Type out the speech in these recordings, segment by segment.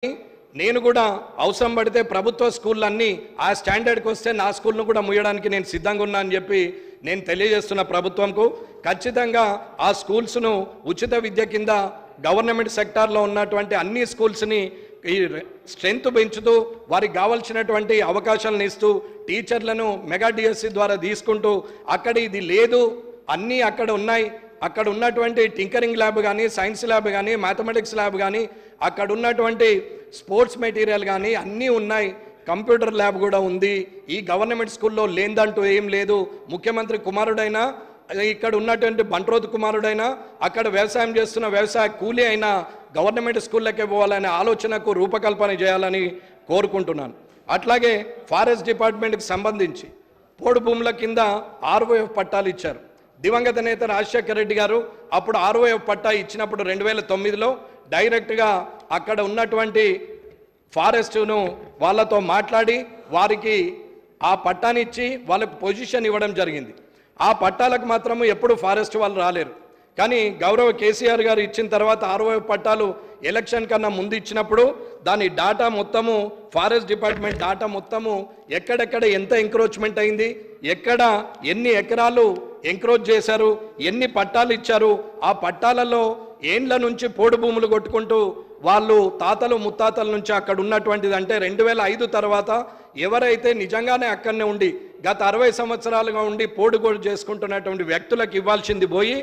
నేను కూడా అవసరం పడితే ప్రభుత్వ స్కూళ్ళన్నీ ఆ స్టాండర్డ్కి వస్తే నా స్కూల్ను కూడా ముయ్యడానికి నేను సిద్ధంగా ఉన్నా అని చెప్పి నేను తెలియజేస్తున్న ప్రభుత్వంకు. ఖచ్చితంగా ఆ స్కూల్స్ను ఉచిత విద్య కింద గవర్నమెంట్ సెక్టార్లో ఉన్నటువంటి అన్ని స్కూల్స్ని ఈ స్ట్రెంత్ పెంచుతూ వారికి కావాల్సినటువంటి అవకాశాలను ఇస్తూ టీచర్లను మెగా డిఎస్సి ద్వారా తీసుకుంటూ అక్కడ ఇది లేదు అన్నీ అక్కడ ఉన్నాయి, అక్కడ ఉన్నటువంటి టింకరింగ్ ల్యాబ్ కానీ సైన్స్ ల్యాబ్ కానీ మ్యాథమెటిక్స్ ల్యాబ్ కానీ అక్కడ ఉన్నటువంటి స్పోర్ట్స్ మెటీరియల్ కానీ అన్నీ ఉన్నాయి, కంప్యూటర్ ల్యాబ్ కూడా ఉంది. ఈ గవర్నమెంట్ స్కూల్లో లేదంటూ ఏం లేదు. ముఖ్యమంత్రి కుమారుడైనా ఇక్కడ ఉన్నటువంటి బంట్రోతు కుమారుడైనా అక్కడ వ్యవసాయం చేస్తున్న వ్యవసాయ కూలీ అయినా గవర్నమెంట్ స్కూళ్ళకే పోవాలనే ఆలోచనకు రూపకల్పన చేయాలని కోరుకుంటున్నాను. అట్లాగే ఫారెస్ట్ డిపార్ట్మెంట్కి సంబంధించి పోడు భూముల కింద ఆర్ఓఎఫ్ పట్టాలు ఇచ్చారు. దివంగత నేత రాజశేఖర రెడ్డి గారు అప్పుడు ఆర్ఓఎఫ్ పట్టా ఇచ్చినప్పుడు 2009లో డైరెక్ట్గా అక్కడ ఉన్నటువంటి ఫారెస్ట్ను వాళ్ళతో మాట్లాడి వారికి ఆ పట్టాని ఇచ్చి వాళ్ళకు పొజిషన్ ఇవ్వడం జరిగింది. ఆ పట్టాలకు మాత్రము ఎప్పుడు ఫారెస్ట్ వాళ్ళు రాలేరు. కానీ గౌరవ కేసీఆర్ గారు ఇచ్చిన తర్వాత ఆర్ఓఎఫ్ పట్టాలు ఎలక్షన్ కన్నా ముందు ఇచ్చినప్పుడు దాని డాటా మొత్తము ఫారెస్ట్ డిపార్ట్మెంట్ డాటా మొత్తము ఎక్కడెక్కడ ఎంత ఎంక్రోచ్మెంట్ అయింది, ఎక్కడ ఎన్ని ఎకరాలు ఎంక్రోచ్ చేశారు, ఎన్ని పట్టాలు ఇచ్చారు, ఆ పట్టాలలో ఏండ్ల నుంచి పోడు భూములు కొట్టుకుంటూ వాళ్ళు తాతలు ముత్తాతల నుంచి అక్కడ ఉన్నటువంటిది అంటే 2005 తర్వాత ఎవరైతే నిజంగానే అక్కడనే ఉండి గత 60 సంవత్సరాలుగా ఉండి పోడుగోడు చేసుకుంటున్నటువంటి వ్యక్తులకు ఇవ్వాల్సింది పోయి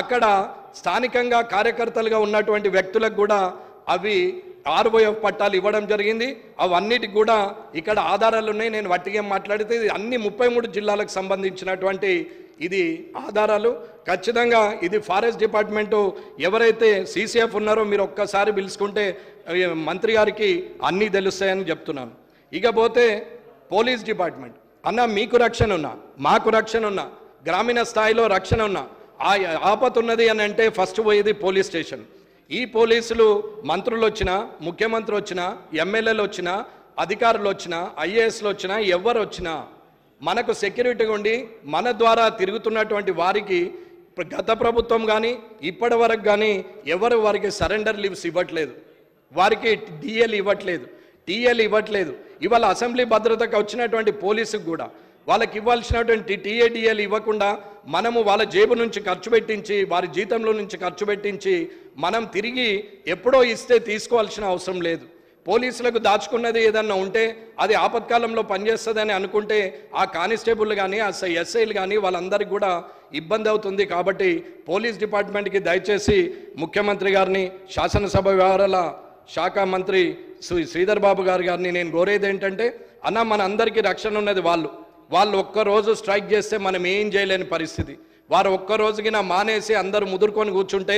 అక్కడ స్థానికంగా కార్యకర్తలుగా ఉన్నటువంటి వ్యక్తులకు కూడా అవి ఆర్ఓఎఫ్ పట్టాలు ఇవ్వడం జరిగింది. అవన్నిటికి కూడా ఇక్కడ ఆధారాలు ఉన్నాయి. నేను వట్టిగా మాట్లాడితే ఇది అన్ని 33 జిల్లాలకు సంబంధించినటువంటి ఇది ఆధారాలు. ఖచ్చితంగా ఇది ఫారెస్ట్ డిపార్ట్మెంటు ఎవరైతే సీసీఎఫ్ ఉన్నారో మీరు ఒక్కసారి పిలుచుకుంటే మంత్రి గారికి అన్నీ తెలుస్తాయని చెప్తున్నాను. ఇకపోతే పోలీస్ డిపార్ట్మెంట్ అన్న మీకు రక్షణ ఉన్నా, మాకు రక్షణ ఉన్నా, గ్రామీణ స్థాయిలో రక్షణ ఉన్నా, ఆ ఆపత ఉన్నది అని అంటే ఫస్ట్ పోయేది పోలీస్ స్టేషన్. ఈ పోలీసులు మంత్రులు వచ్చినా, ముఖ్యమంత్రి వచ్చినా, ఎమ్మెల్యేలు వచ్చినా, అధికారులు వచ్చినా, ఐఏఎస్లు వచ్చినా, ఎవరు వచ్చినా మనకు సెక్యూరిటీగా ఉండి మన ద్వారా తిరుగుతున్నటువంటి వారికి గత ప్రభుత్వం కానీ ఇప్పటి వరకు కానీ ఎవరు వారికి సరెండర్ లీవ్స్ ఇవ్వట్లేదు, వారికి డిఎల్ ఇవ్వట్లేదు, టీఎల్ ఇవ్వట్లేదు. ఇవాళ అసెంబ్లీ భద్రతకు వచ్చినటువంటి పోలీసుకు కూడా వాళ్ళకి ఇవ్వాల్సినటువంటి టీఏడిఎల్ ఇవ్వకుండా మనము వాళ్ళ జేబు నుంచి ఖర్చు పెట్టించి వారి జీతంలో నుంచి ఖర్చు పెట్టించి మనం తిరిగి ఎప్పుడో ఇస్తే తీసుకోవాల్సిన అవసరం లేదు. పోలీసులకు దాచుకున్నది ఏదన్నా ఉంటే అది ఆపత్కాలంలో పనిచేస్తుందని అనుకుంటే ఆ కానిస్టేబుల్ కానీ ఆ ఎస్ఐలు కానీ వాళ్ళందరికీ కూడా ఇబ్బంది అవుతుంది. కాబట్టి పోలీస్ డిపార్ట్మెంట్కి దయచేసి ముఖ్యమంత్రి గారిని, శాసనసభ వ్యవహారాల శాఖ మంత్రి శ్రీధర్ బాబు గారిని నేను కోరేది ఏంటంటే అన్న మన అందరికీ రక్షణ ఉన్నది. వాళ్ళు ఒక్కరోజు స్ట్రైక్ చేస్తే మనం ఏం చేయలేని పరిస్థితి. వారు ఒక్కరోజుకి మానేసి అందరూ ముదురుకొని కూర్చుంటే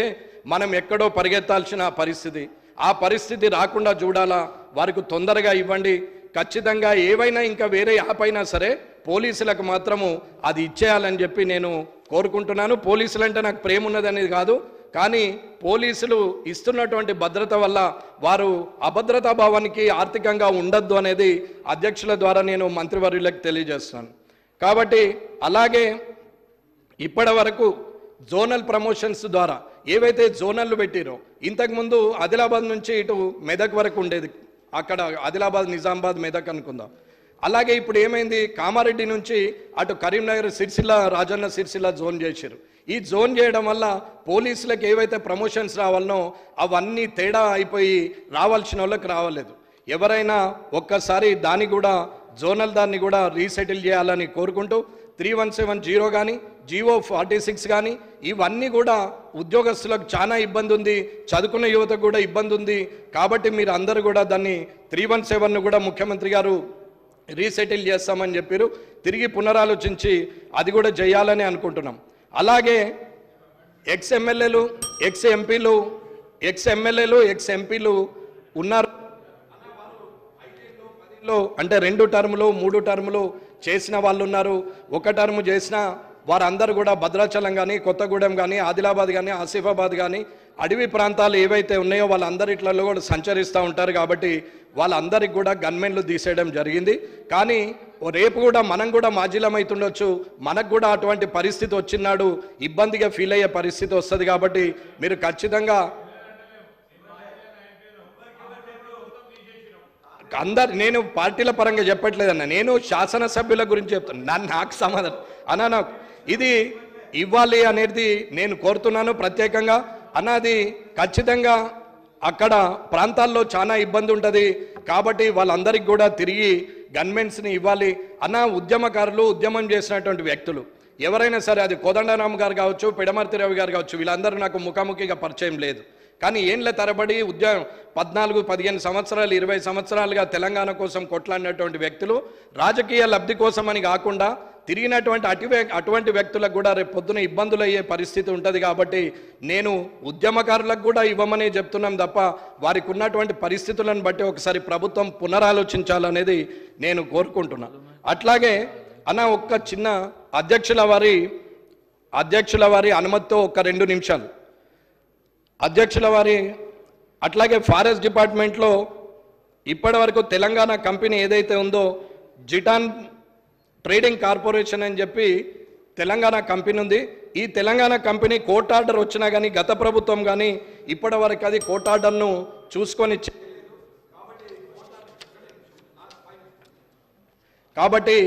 మనం ఎక్కడో పరిగెత్తాల్సిన పరిస్థితి. ఆ పరిస్థితి రాకుండా చూడాలా, వారికి తొందరగా ఇవ్వండి. ఖచ్చితంగా ఏవైనా ఇంకా వేరే యాప్ అయినా సరే పోలీసులకు మాత్రము అది ఇచ్చేయాలని చెప్పి నేను కోరుకుంటున్నాను. పోలీసులు అంటే నాకు ప్రేమ ఉన్నదనేది కాదు, కానీ పోలీసులు ఇస్తున్నటువంటి భద్రత వల్ల వారు అభద్రతా భావానికి ఆర్థికంగా ఉండద్దు అనేది అధ్యక్షుల ద్వారా నేను మంత్రివర్యులకు తెలియజేస్తున్నాను. కాబట్టి అలాగే ఇప్పటి వరకు జోనల్ ప్రమోషన్స్ ద్వారా ఏవైతే జోనల్లు పెట్టిరో ఇంతకుముందు ఆదిలాబాద్ నుంచి ఇటు మెదక్ వరకు ఉండేది, అక్కడ ఆదిలాబాద్, నిజామాబాద్, మెదక్ అనుకుందాం. అలాగే ఇప్పుడు ఏమైంది, కామారెడ్డి నుంచి అటు కరీంనగర్, సిరిసిల్ల, రాజన్న సిరిసిల్ల జోన్ చేశారు. ఈ జోన్ చేయడం వల్ల పోలీసులకు ఏవైతే ప్రమోషన్స్ రావాలనో అవన్నీ తేడా అయిపోయి రావాల్సిన వాళ్ళకి రావలేదు. ఎవరైనా ఒక్కసారి దాన్ని కూడా జోనల్ దాన్ని కూడా రీసెటిల్ చేయాలని కోరుకుంటూ 3170 కానీ జీవో 46 కానీ ఇవన్నీ కూడా ఉద్యోగస్తులకు చాలా ఇబ్బంది ఉంది, చదువుకున్న యువతకు కూడా ఇబ్బంది ఉంది. కాబట్టి మీరు అందరూ కూడా దాన్ని 317ను కూడా ముఖ్యమంత్రి గారు రీసెటిల్ చేస్తామని చెప్పారు. తిరిగి పునరాలోచించి అది కూడా చేయాలని అనుకుంటున్నాం. అలాగే ఎక్స్ ఎమ్మెల్యేలు, ఎక్స్ ఎంపీలు ఉన్నారు. అంటే 2 టర్ములు 3 టర్ములు చేసిన వాళ్ళు ఉన్నారు. 1 టర్ము చేసిన వారందరూ కూడా భద్రాచలం కానీ, కొత్తగూడెం కానీ, ఆదిలాబాద్ కానీ, ఆసిఫాబాద్ కానీ అడవి ప్రాంతాలు ఏవైతే ఉన్నాయో వాళ్ళందరిట్లలో కూడా సంచరిస్తూ ఉంటారు. కాబట్టి వాళ్ళందరికీ కూడా గన్మెన్లు తీసేయడం జరిగింది. కానీ రేపు కూడా మనం కూడా మాజీలమైతుండొచ్చు, మనకు కూడా అటువంటి పరిస్థితి వచ్చినాడు ఇబ్బందిగా ఫీల్ అయ్యే పరిస్థితి వస్తుంది. కాబట్టి మీరు ఖచ్చితంగా నేను పార్టీల పరంగా చెప్పట్లేదన్న, నేను శాసనసభ్యుల గురించి చెప్తాను. నాకు సమాధానం అన్న, నాకు ఇది ఇవ్వాలి అనేది నేను కోరుతున్నాను ప్రత్యేకంగా. అన్నది ఖచ్చితంగా అక్కడ ప్రాంతాల్లో చాలా ఇబ్బంది ఉంటుంది కాబట్టి వాళ్ళందరికీ కూడా తిరిగి గన్మెన్స్ని ఇవ్వాలి అన్న. ఉద్యమకారులు, ఉద్యమం చేసినటువంటి వ్యక్తులు ఎవరైనా సరే, అది కోదండరామ్ గారు కావచ్చు, పిడమర్తి రవి గారు కావచ్చు, వీళ్ళందరూ నాకు ముఖాముఖిగా పరిచయం లేదు. కానీ ఏండ్ల తరబడి 14, 15 సంవత్సరాలు, 20 సంవత్సరాలుగా తెలంగాణ కోసం కొట్లాడినటువంటి వ్యక్తులు రాజకీయ లబ్ధి కోసమని కాకుండా తిరిగినటువంటి అటువంటి వ్యక్తులకు కూడా రేపు పొద్దున ఇబ్బందులు అయ్యే పరిస్థితి ఉంటుంది. కాబట్టి నేను ఉద్యమకారులకు కూడా ఇవ్వమని చెప్తున్నాం తప్ప వారికి ఉన్నటువంటి పరిస్థితులను బట్టి ఒకసారి ప్రభుత్వం పునరాలోచించాలనేది నేను కోరుకుంటున్నాను. అట్లాగే అన్న, ఒక్క చిన్న అధ్యక్షుల వారి అనుమతితో ఒక 2 నిమిషాలు. అధ్యక్షుల వారి అట్లాగే ఫారెస్ట్ డిపార్ట్మెంట్లో ఇప్పటి వరకు తెలంగాణ కంపెనీ ఏదైతే ఉందో, జిటాన్ ట్రేడింగ్ కార్పొరేషన్ అని చెప్పి తెలంగాణ కంపెనీ ఉంది. ఈ తెలంగాణ కంపెనీ కోర్ట్ ఆర్డర్ వచ్చినా కానీ గత ప్రభుత్వం కానీ ఇప్పటి వరకు అది కోర్ట్ ఆర్డర్ను చూసుకొని, కాబట్టి